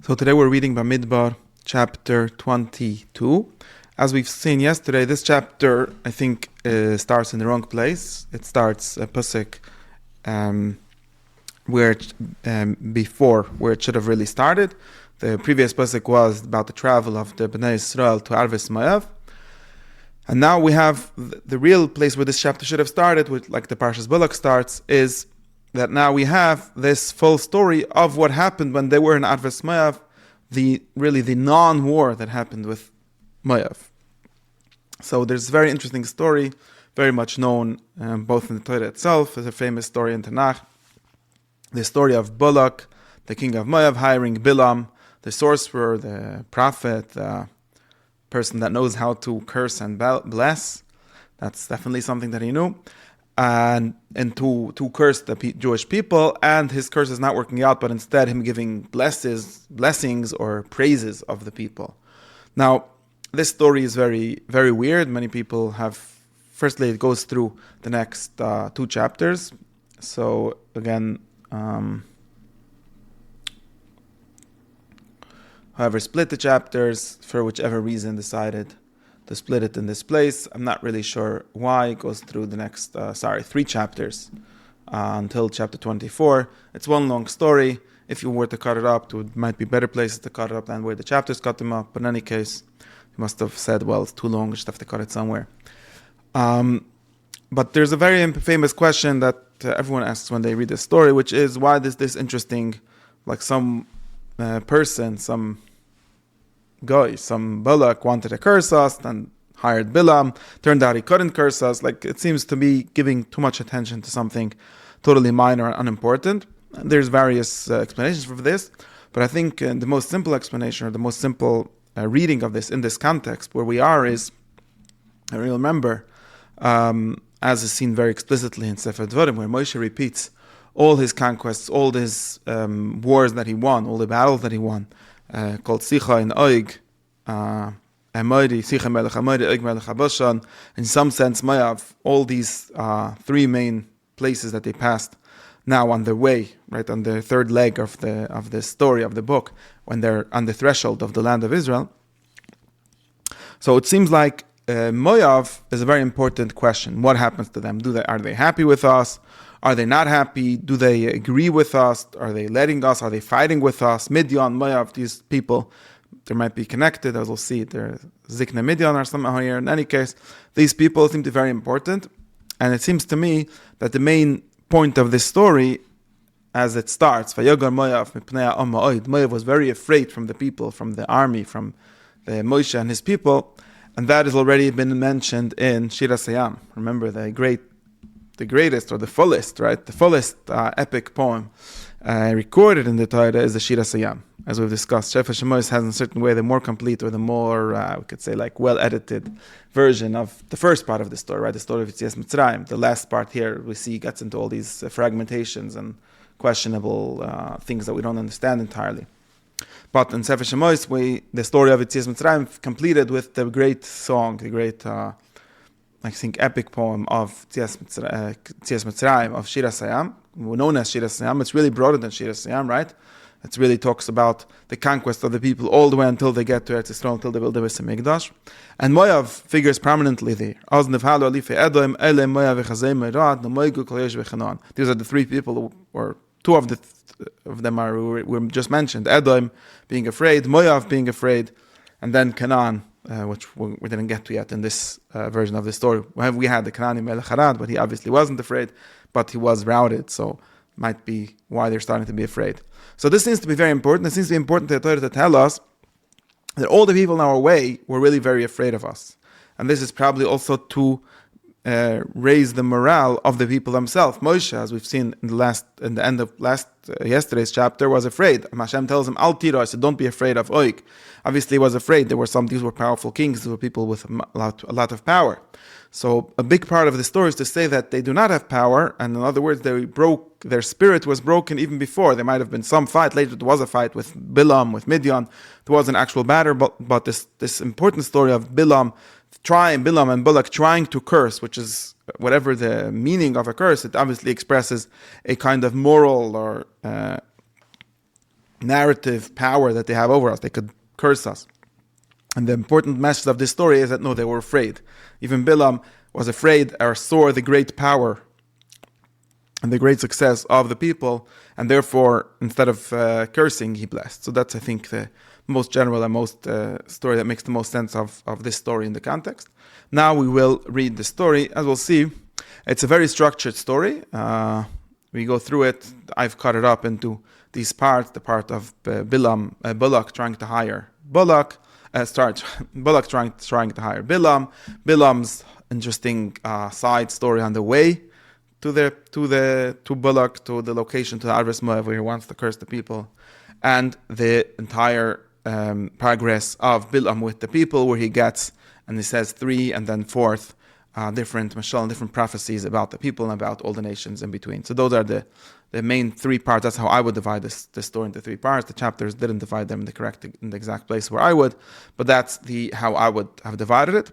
So today we're reading Bamidbar Chapter 22. As we've seen yesterday, this chapter, I think, starts in the wrong place. It starts a pasuk before where it should have really started. The previous pasuk was about the travel of the Bnei Israel to Arvis Moav. And now we have the real place where this chapter should have started, which, like the Parshas Balak starts, is that now we have this full story of what happened when they were in Arvis Moav, the non-war that happened with Moav. So there's a very interesting story, very much known both in the Torah itself, as a famous story in Tanakh. The story of Balak, the king of Moav, hiring Bilaam, the sorcerer, the prophet, the person that knows how to curse and bless. That's definitely something that he knew. And to curse the Jewish people, and his curse is not working out, but instead him giving blessings or praises of the people. Now, this story is very, very weird. Many people have, firstly, it goes through the next two chapters. So again, whoever split the chapters, for whichever reason, decided to split it in this place. I'm not really sure why. It goes through the next, three chapters until chapter 24. It's one long story. If you were to cut it up, it might be better places to cut it up than where the chapters cut them up. But in any case, you must have said, well, it's too long, we just have to cut it somewhere. But there's a very famous question that everyone asks when they read this story, which is, why is this interesting? Like some person, some guy, some Balak wanted to curse us and hired Bilaam. Turned out he couldn't curse us. Like, it seems to be giving too much attention to something totally minor and unimportant. And there's various explanations for this, but I think the most simple explanation, or the most simple reading of this in this context where we are, is, I remember, as is seen very explicitly in Sefer Dvarim, where Moshe repeats all his conquests, all his wars that he won, all the battles that he won, called Sicha and Oig, Amodi, Sicha Melech Amodi, Oig Melech Habashan. In some sense, Moav, all these three main places that they passed, now on their way, right, on the third leg of the story of the book, when they're on the threshold of the land of Israel. So it seems like Moav is a very important question. What happens to them? Are they happy with us? Are they not happy? Do they agree with us? Are they letting us? Are they fighting with us? Midian, Moav, these people, they might be connected, as we'll see. They're Zikna Midian or somehow here. In any case, these people seem to be very important. And it seems to me that the main point of this story, as it starts, Vayogar Moav mipnei ha'am ha'od, Moav was very afraid from the people, from the army, from the Moshe and his people. And that has already been mentioned in Shirat Hayam. Remember, the greatest or the fullest, right? The fullest epic poem recorded in the Torah is the Shirat Hayam. As we've discussed, Sefer Shemos has in a certain way the more complete, or the more, we could say, like well-edited version of the first part of the story, right? The story of Yetzias Mitzrayim. The last part here, we see, gets into all these fragmentations and questionable things that we don't understand entirely. But in Sefer Shemos, the story of Yetzias Mitzrayim completed with the great song, the great I think epic poem of Yetzias Mitzrayim, of Shirat Hayam, known as Shirat Hayam. It's really broader than Shirat Hayam, right? It really talks about the conquest of the people all the way until they get to Eretz Yisrael, until they build the Beis HaMikdash. And Moav figures prominently there. These are the three people, or two of them were just mentioned. Edom being afraid, Moav being afraid, and then Canaan, which we didn't get to yet in this version of the story. We had the Canaani Melech Harad, but he obviously wasn't afraid, but he was routed, so might be why they're starting to be afraid. So this seems to be very important. It seems to be important to the Torah to tell us that all the people in our way were really very afraid of us. And this is probably also to raise the morale of the people themselves. Moshe, as we've seen in the end of yesterday's chapter, was afraid. Hashem tells him, "Al tira," so don't be afraid of Oig. Obviously, he was afraid. These were powerful kings. These were people with a lot of power. So a big part of the story is to say that they do not have power, and in other words, their spirit was broken even before. There might have been some fight. Later, there was a fight with Bilaam, with Midian. There was an actual battle, but this important story of Bilaam and Balak trying to curse, which is whatever the meaning of a curse, it obviously expresses a kind of moral or, I would say, like well-edited version of the story, right? The story of Yetzias Mitzrayim. So this seems to be very important to the Torah to tell us that all the people in our way were really very afraid of us. And this is probably also to raise the morale of the people themselves. Moshe, as we've seen in the end of yesterday's chapter, was afraid. Hashem tells him, "Al tira," so don't be afraid of Oig. Obviously, he was afraid. There were some people with a lot of power. So a big part of the story is to say that they do not have power, and in other words, their spirit was broken even before. There might have been some fight. Later, there was a fight with Bilaam, with Midian. There was an actual battle, but this important story of Bilaam narrative power that they have over us. They could curse us. And the important message of this story is that no, they were afraid. Even Bilam was afraid or saw the great power and the great success of the people, and therefore, instead of cursing, he blessed. So that's, I think, the most general and most story that makes the most sense of this story in the context. Now we will read the story. As we'll see, it's a very structured story. We go through it. I've cut it up into these parts. The part of Balak trying to hire Balak trying to hire Bilam. Bilam's interesting side story on the way to Balak, to the location, to the Arvis Moab, where he wants to curse the people, and the entire progress of Bilam with the people, where he gets, and he says 3 and then 4th different mashal and different prophecies about the people and about all the nations in between. So those are the main 3 parts. That's how I would divide this story into 3 parts. The chapters didn't divide them in the exact place where I would, but that's how I would have divided it.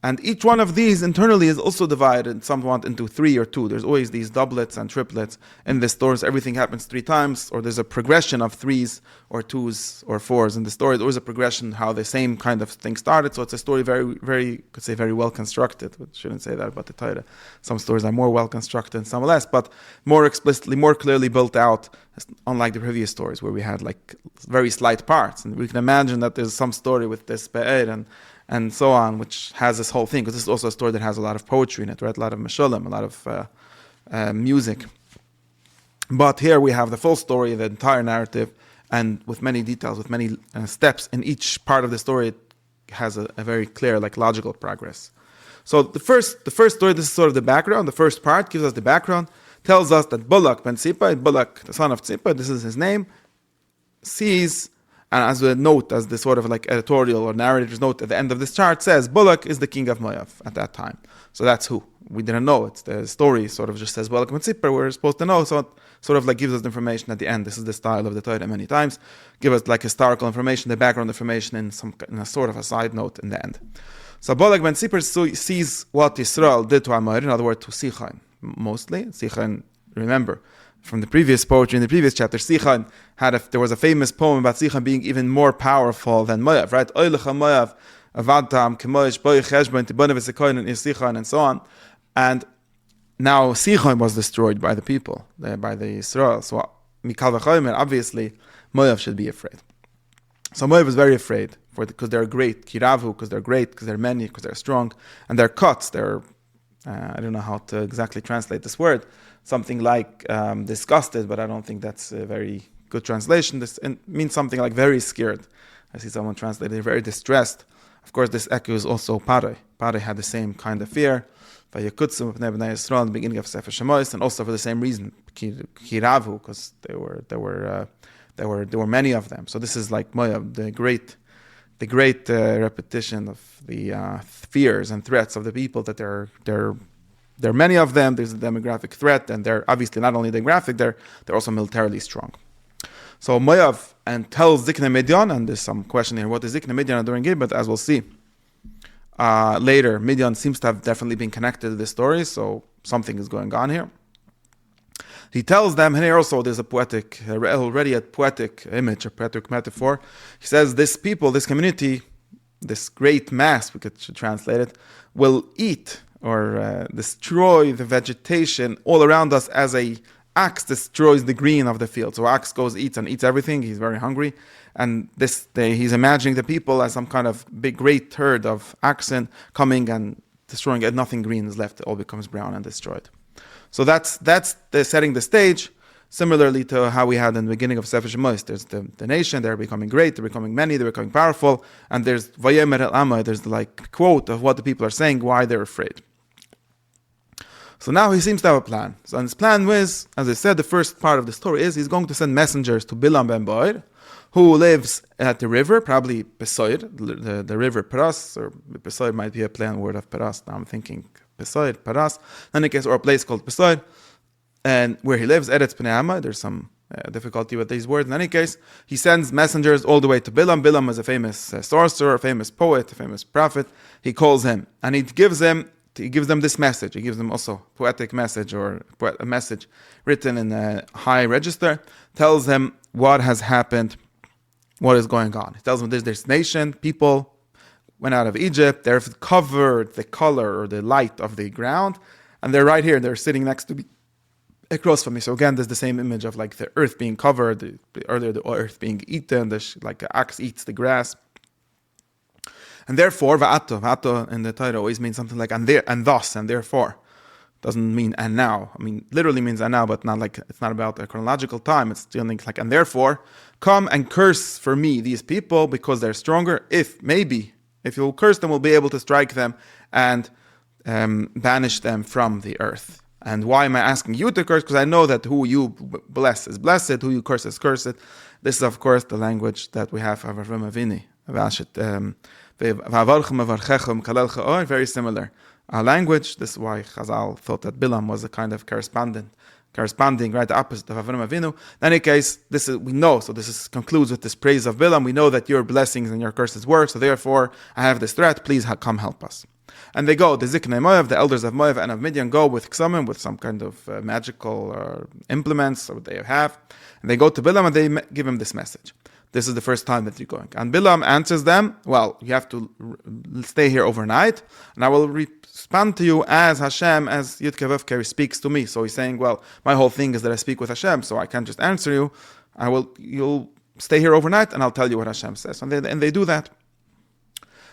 And each one of these internally is also divided somewhat into 3 or 2. There's always these doublets and triplets in the stories. Everything happens 3 times, or there's a progression of 3s or 2s or 4s in the story. There's always a progression how the same kind of thing started. So it's a story very, very, could say very well constructed. I shouldn't say that about the Torah. Some stories are more well constructed and some less, but more explicitly, more clearly built out, unlike the previous stories where we had like very slight parts. And we can imagine that there's some story with this Be'er and so on, which has this whole thing, because this is also a story that has a lot of poetry in it, right? A lot of mashalim, a lot of music. But here we have the full story, the entire narrative, and with many details, with many steps in each part of the story. It has a very clear, like logical progress. So the first story, this is sort of the background. The first part gives us the background, tells us that Balak ben Tzippa, Balak, the son of Tzippa, this is his name, sees. And as a note, as the sort of like editorial or narrator's note at the end of this chart says, Balak is the king of Moab at that time. So that's who. We didn't know. It's the story sort of just says Balak ben Tzippa. We're supposed to know. So it sort of like gives us the information at the end. This is the style of the Torah many times. Give us like historical information, the background information in a sort of a side note in the end. So Balak ben Tzippa sees what Israel did to Amor, in other words, to Sichon, mostly. Sichon, remember, from the previous poetry in the previous chapter, Sichon there was a famous poem about Sichon being even more powerful than Moab, right? Oilecha Moab, Avadtam, Kemoish, Boi Cheshbon, Tibone V'Sekoin, and Sichon, and so on. And now Sichon was destroyed by the people, by the Israel. So Mikal V'Chomer, obviously, Moab should be afraid. So Moab is very afraid because they're great, Kiravu, because they're great, because they're many, because they're strong, and they're cuts. They're I don't know how to exactly translate this word. Something like disgusted, but I don't think that's a very good translation. This means something like very scared. I see someone translate it, very distressed. Of course, this echoes also Pare. Pare had the same kind of fear. In the beginning of Sefer Shemos, and also for the same reason, Kiravu, because there were many of them. So this is like Moab, the great repetition of the fears and threats of the people, that there are many of them. There's a demographic threat, and they're obviously not only demographic, they're also militarily strong. So Moab and tells Zikne Midian, and there's some question here, what is Zikne Midian during it? But as we'll see later, Midian seems to have definitely been connected to this story, so something is going on here. He tells them, and here also there's already a poetic image, a poetic metaphor. He says this people, this community, this great mass, we should translate it, will eat or destroy the vegetation all around us as a axe destroys the green of the field. So axe goes, eats everything. He's very hungry. And this day he's imagining the people as some kind of big, great herd of oxen coming and destroying it. Nothing green is left. It all becomes brown and destroyed. So that's setting the stage, similarly to how we had in the beginning of Sefer Shemos. There's the nation, they're becoming great, they're becoming many, they're becoming powerful, and there's Vayemer el Amma, there's the like quote of what the people are saying, why they're afraid. So now he seems to have a plan. So his plan was, as I said, the first part of the story is he's going to send messengers to Bilam ben Boir, who lives at the river, probably Pesoir, the river Paras, or Pesoir might be a play on word of Paras, now I'm thinking Pesoir, Paras, in any case, or a place called Pesoir, and where he lives, Eretz Pnei Amma. There's some difficulty with these words. In any case, he sends messengers all the way to Bilam. Bilam is a famous sorcerer, a famous poet, a famous prophet. He calls him, and he gives them this message. He gives them also poetic message, or a message written in a high register. Tells them what has happened, what is going on. He tells them there's this nation, people went out of Egypt, they're covered the color or the light of the ground, and they're right here, they're sitting next to me, across from me. So again, there's the same image of like the earth being covered, earlier the earth being eaten, like the ox eats the grass. And therefore, va'ato in the Torah always means something like and thus, and therefore. Doesn't mean and now. I mean, literally means and now, but not like it's not about a chronological time. It's dealing like and therefore, come and curse for me these people because they're stronger. If you'll curse them, we'll be able to strike them and banish them from the earth. And why am I asking you to curse? Because I know that who you bless is blessed, who you curse is cursed. This is, of course, the language that we have of Avram Avinu. Very similar language. This is why Chazal thought that Bilam was a kind of corresponding, right, the opposite of Avram Avinu. In any case, we know, so this concludes with this praise of Bilam. We know that your blessings and your curses work, so therefore I have this threat, please come help us. And they go, the Ziknei Moav, the elders of Moav and of Midian go with Ksumim, with some kind of magical implements that they have. And they go to Bilam and they give him this message. This is the first time that you're going. And Bilam answers them, well, you have to stay here overnight, and I will respond to you as Hashem, as Yitzchok speaks to me. So he's saying, well, my whole thing is that I speak with Hashem, so I can't just answer you. You'll stay here overnight, and I'll tell you what Hashem says. And they do that.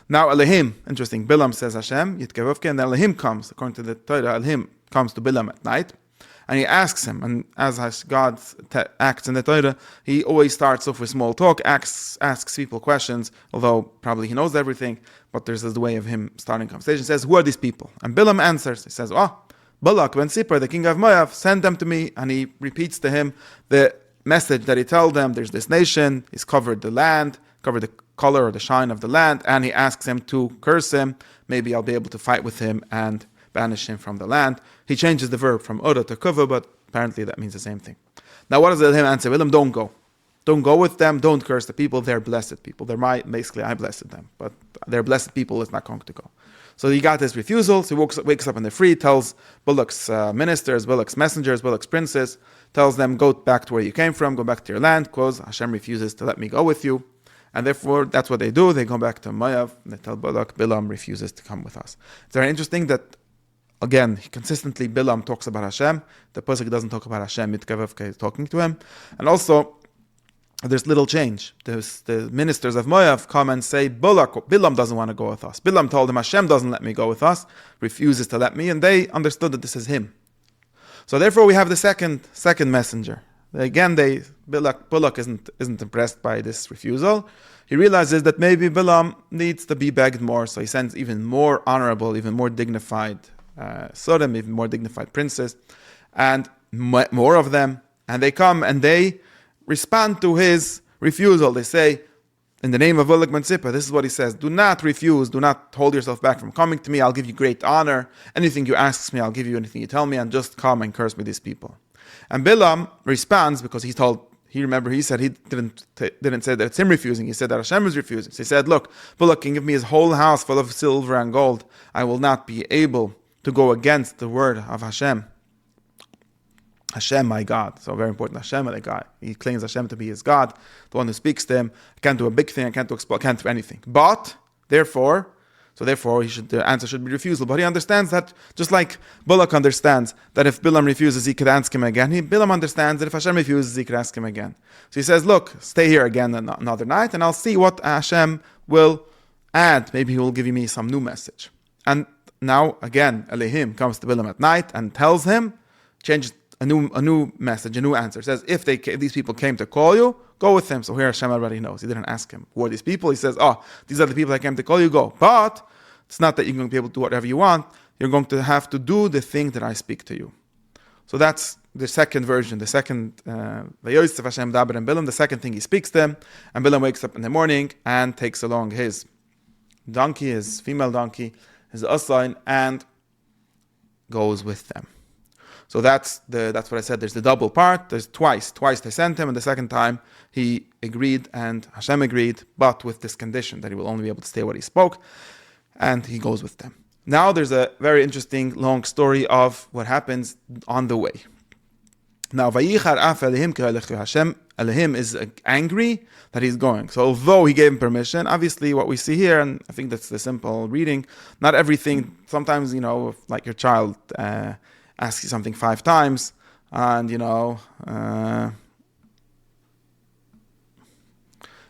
Now Elohim, interesting, Bilam says Hashem, Yitzchok, and Elohim comes, according to the Torah, Elohim comes to Bilam at night. And he asks him, and as God acts in the Torah, he always starts off with small talk, asks people questions, although probably he knows everything, but there's this way of him starting conversation. He says, who are these people? And Bilam answers, he says, Balak and Bilaam, the king of Moab, send them to me. And he repeats to him the message that he told them. There's this nation, he's covered the land, covered the color or the shine of the land, and he asks him to curse him. Maybe I'll be able to fight with him and banish him from the land. He changes the verb from Ora to Kuva, but apparently that means the same thing. Now what does Elohim answer? Bilam, don't go. Don't go with them, don't curse the people, they're blessed people. I blessed them, but they're blessed people, it's not going to go. So he got this refusal, so he wakes up in the free, tells Balak's ministers, Balak's messengers, Balak's princes, tells them, go back to where you came from, go back to your land, because Hashem refuses to let me go with you. And therefore, that's what they do. They go back to Moab, and they tell Balak, Bilam refuses to come with us. It's very interesting that again, consistently Bilam talks about Hashem. The pasuk doesn't talk about Hashem. Yitzchok is talking to him. And also, there's little change. The ministers of Moab come and say, Bilam doesn't want to go with us. Bilam told him, Hashem doesn't let me go with us, refuses to let me, and they understood that this is him. So therefore, we have the second messenger. Again, Balak isn't impressed by this refusal. He realizes that maybe Bilam needs to be begged more, so he sends even more honorable, even more dignified Sodom, even more dignified princes, and more of them, and they come and they respond to his refusal. They say, in the name of Balak and Bilaam, this is what he says, do not refuse, do not hold yourself back from coming to me, I'll give you great honor, anything you ask me, I'll give you, anything you tell me, and just come and curse me these people. And Bilam responds, because he said he didn't say that it's him refusing, he said that Hashem is refusing. So he said, look, Balak can give me his whole house full of silver and gold, I will not be able to go against the word of Hashem. Hashem, my God. So very important, Hashem, my God. He claims Hashem to be his God, the one who speaks to him. I can't do a big thing, I can't do anything. But, therefore, the answer should be refusal. But he understands that, just like Balak understands that if Bilam refuses, he could ask him again. Bilam understands that if Hashem refuses, he could ask him again. So he says, look, stay here again another night, and I'll see what Hashem will add. Maybe he will give me some new message. And now, again, Elohim comes to Bilam at night and tells him, changes a new message, a new answer. Says, if these people came to call you, go with them. So here Hashem already knows. He didn't ask him, who are these people? He says, these are the people that came to call you, go. But it's not that you're going to be able to do whatever you want. You're going to have to do the thing that I speak to you. So that's the second version, the second, Vayosef Hashem Daber and Bilam, the second thing he speaks to them. And Bilam wakes up in the morning and takes along his donkey, his female donkey, his asain, and goes with them. So that's what I said. There's the double part. There's twice they sent him, and the second time he agreed, and Hashem agreed, but with this condition that he will only be able to stay what he spoke, and he goes with them. Now there's a very interesting long story of what happens on the way. Now Vayichar af Elohim Hashem Elohim is angry that he's going. So although he gave him permission, obviously what we see here, and I think that's the simple reading, not everything, sometimes, like your child asks you something 5 times, and,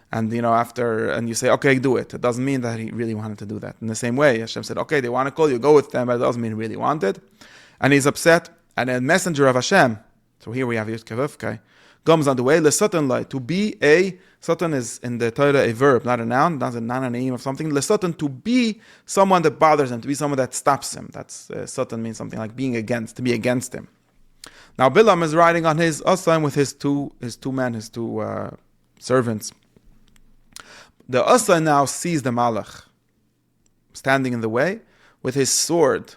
and you say, okay, do it. It doesn't mean that he really wanted to do that. In the same way, Hashem said, okay, they want to call you, go with them, but it doesn't mean he really wanted. And he's upset. And a messenger of Hashem, so here we have Yitzchok, comes on the way, Lesatan, to be a, Satan is in the Torah a verb, not a noun, not a name of something. Lesatan, to be someone that bothers him, to be someone that stops him. That's Satan means something like being against, to be against him. Now Bilam is riding on his Asan with his two servants. The Asa now sees the Malach standing in the way with his sword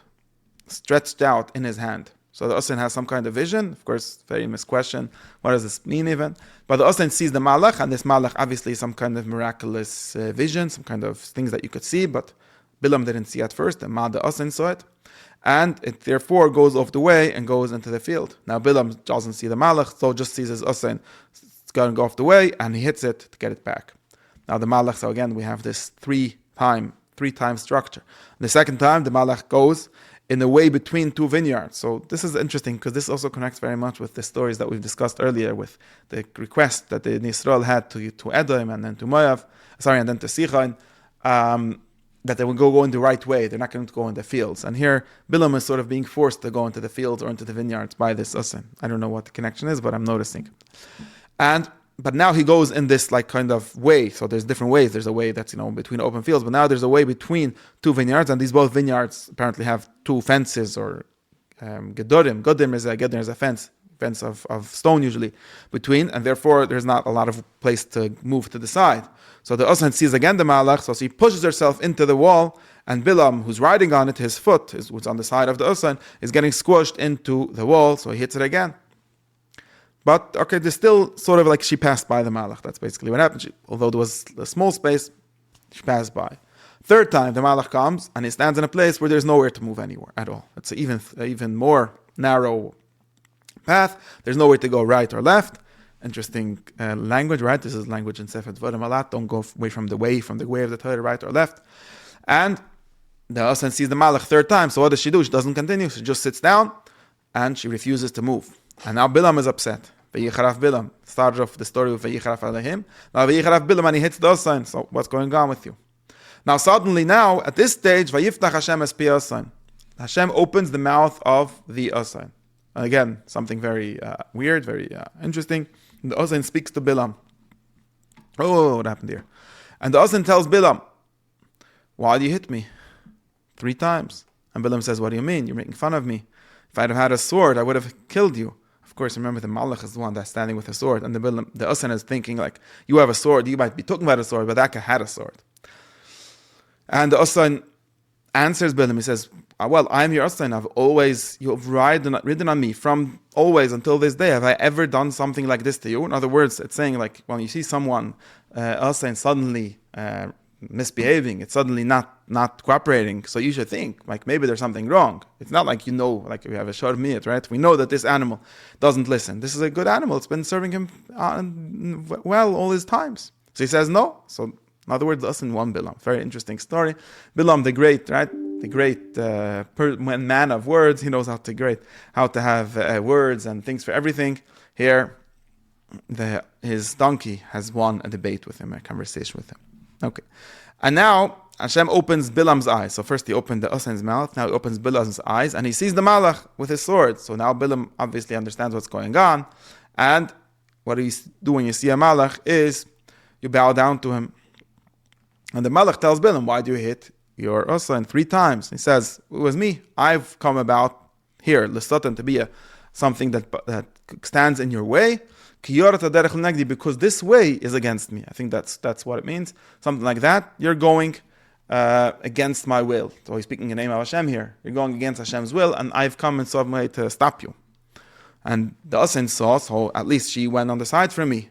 stretched out in his hand. So the Asa has some kind of vision. Of course, famous question, what does this mean even? But the Asa sees the Malach, and this Malach obviously some kind of miraculous vision, some kind of things that you could see, but Bilam didn't see at first, the Asa saw it. And it therefore goes off the way and goes into the field. Now Bilam doesn't see the Malach, so just sees his Asa. It's going to go off the way, and he hits it to get it back. Now the Malach, so again, we have this three-time structure. The second time, the Malach goes in the way between 2 vineyards. So this is interesting, because this also connects very much with the stories that we've discussed earlier, with the request that the Israel had to Edom, and then to Moav, and then to Sichon, that they would go in the right way. They're not going to go in the fields. And here, Bilam is sort of being forced to go into the fields or into the vineyards by this Usin. I don't know what the connection is, but I'm noticing. But now he goes in this kind of way. So there's different ways. There's a way that's between open fields, but now there's a way between 2 vineyards, and these both vineyards apparently have 2 fences or gedorim. Gedorim is a fence of stone usually between, and therefore there's not a lot of place to move to the side. So the Usan sees again the Malach, so she pushes herself into the wall, and Bilam, who's riding on it, his foot, who's on the side of the Usan, is getting squished into the wall, so he hits it again. But, okay, there's still sort of like she passed by the Malach. That's basically what happened. Although there was a small space, she passed by. Third time, the Malach comes, and he stands in a place where there's nowhere to move anywhere at all. It's an even more narrow path. There's nowhere to go right or left. Interesting language, right? This is language in Sefer Dvarim a lot. Don't go away from the way of the Torah, right or left. And the Asan sees the Malach third time, so what does she do? She doesn't continue. She just sits down, and she refuses to move. And now Bilam is upset. Vayicharaf Bilam. Started off the story with Vayicharaf Elohim. Now Vayicharaf Bilam, and he hits the Asan. So what's going on with you? Now suddenly at this stage, Vayiftach Hashem es pi Asan. Hashem opens the mouth of the Asan. Again, something very weird, very interesting. The Asan speaks to Bilam. Oh, what happened here? And the Asan tells Bilam, why do you hit me? 3 times. And Bilam says, what do you mean? You're making fun of me. If I'd have had a sword, I would have killed you. Of course, remember the Malach is the one that's standing with a sword, and the Usan is thinking you have a sword, you might be talking about a sword, but that guy had a sword. And the Usan answers Bilam. He says, well, I'm your Usan. You've ridden on me from always until this day. Have I ever done something like this to you? In other words, it's saying when you see someone Usan suddenly misbehaving, it's suddenly not cooperating, so you should think maybe there's something wrong. It's not we have a shor miyat, right? We know that this animal doesn't listen. This is a good animal. It's been serving him well all his times. So he says no. So in other words, listen, one Bilam. Very interesting story. Bilam, the great, right? The great man of words. He knows how to have words and things for everything. Here, his donkey has won a debate with him, a conversation with him. Okay, and now Hashem opens Bilam's eyes. So first he opened the Usan's mouth, now he opens Bilam's eyes, and he sees the Malach with his sword. So now Bilam obviously understands what's going on, and what he's doing, you see a Malach, is you bow down to him. And the Malach tells Bilam, why do you hit your Usan 3 times? He says, it was me. I've come about here, l'satan, to be something that stands in your way, because this way is against me. I think that's what it means. Something like that. You're going against my will. So he's speaking in the name of Hashem here. You're going against Hashem's will, and I've come in some way to stop you. And the Usan saw, so at least she went on the side from me.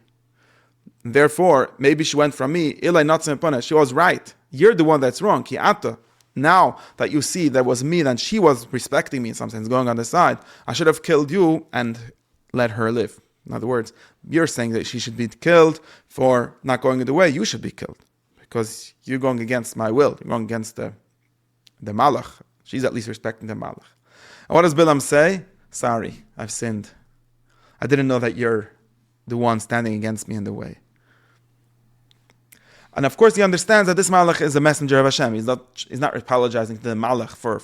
Therefore, maybe she went from me. She was right. You're the one that's wrong. Now that you see that was me, then she was respecting me in some sense, going on the side. I should have killed you and let her live. In other words, you're saying that she should be killed for not going the way. You should be killed because you're going against my will. You're going against the Malach. She's at least respecting the Malach. And what does Bilam say? Sorry, I've sinned. I didn't know that you're the one standing against me in the way. And of course, he understands that this Malach is a messenger of Hashem. He's not apologizing to the Malach for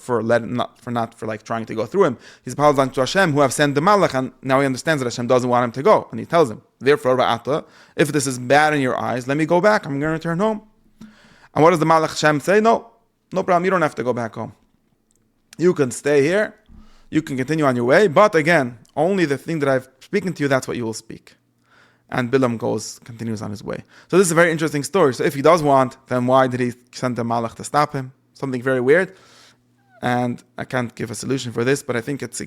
trying to go through him. He's apologizing to Hashem who have sent the Malach, and now he understands that Hashem doesn't want him to go. And he tells him, therefore, Ra'ata, if this is bad in your eyes, let me go back. I'm going to return home. And what does the Malach Hashem say? No problem. You don't have to go back home. You can stay here. You can continue on your way. But again, only the thing that I've spoken to you, that's what you will speak. And Bilam continues on his way. So this is a very interesting story. So if he does want, then why did he send the Malach to stop him? Something very weird. And I can't give a solution for this, but I think it's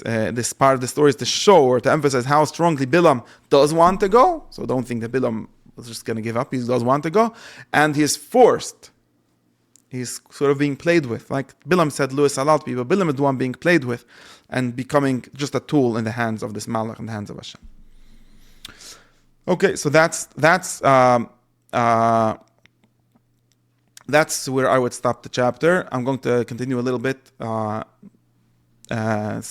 this part of the story is to show or to emphasize how strongly Bilam does want to go. So don't think that Bilam was just going to give up. He does want to go. And he is forced. He's sort of being played with. Like Bilam said, Louis allowed people. Bilam is the one being played with and becoming just a tool in the hands of this Malach, in the hands of Hashem. Okay, so that's where I would stop the chapter. I'm going to continue a little bit. So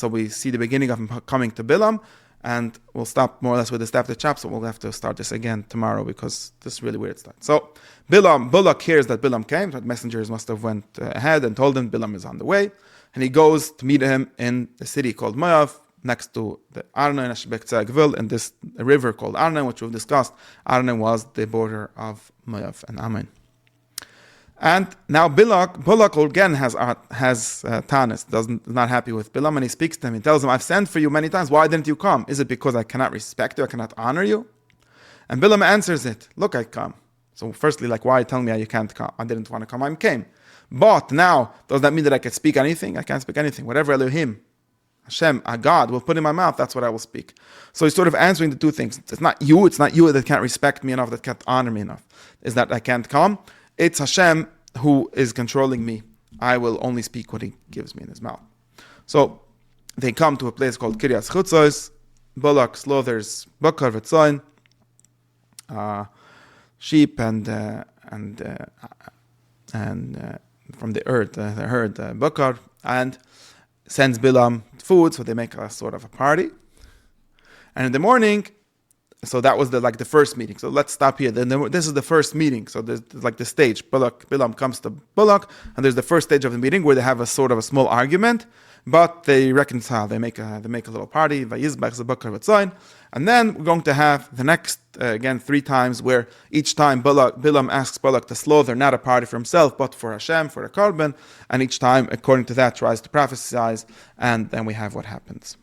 we see the beginning of him coming to Bilam, and we'll stop more or less with the staff of the chapter. So we'll have to start this again tomorrow because this is really where it starts. So Balak hears that Bilam came. That messengers must have went ahead and told him Bilam is on the way, and he goes to meet him in a city called Moav, next to the Arnon and in this river called Arnon, which we've discussed. Arnon was the border of Moav and Ammon. And now Balak again has Tanis, is not happy with Bilam, and he speaks to him. He tells him, I've sent for you many times. Why didn't you come? Is it because I cannot respect you? I cannot honor you? And Bilam answers it. Look, I come. So firstly, why are you telling me you can't come? I didn't want to come. I came. But now, does that mean that I can speak anything? I can't speak anything. Whatever Elohim, Hashem, a God, will put in my mouth, that's what I will speak. So he's sort of answering the two things. It's not you that can't respect me enough, that can't honor me enough, is that I can't come. It's Hashem who is controlling me. I will only speak what he gives me in his mouth. So they come to a place called Kiryas Chutzos. Balak slaughters bakar v'tzayin, sheep and from the herd bakar, and sends Bilam food, so they make a sort of a party. And in the morning, so that was the first meeting. So let's stop here. Then this is the first meeting. So there's the stage. Bilam comes to Balak, and there's the first stage of the meeting where they have a sort of a small argument, but they reconcile. They make a little party. And then we're going to have the next again 3 times where each time Bilam asks Balak to slaughter not a party for himself but for Hashem, for the Karban, and each time according to that tries to prophesize, and then we have what happens.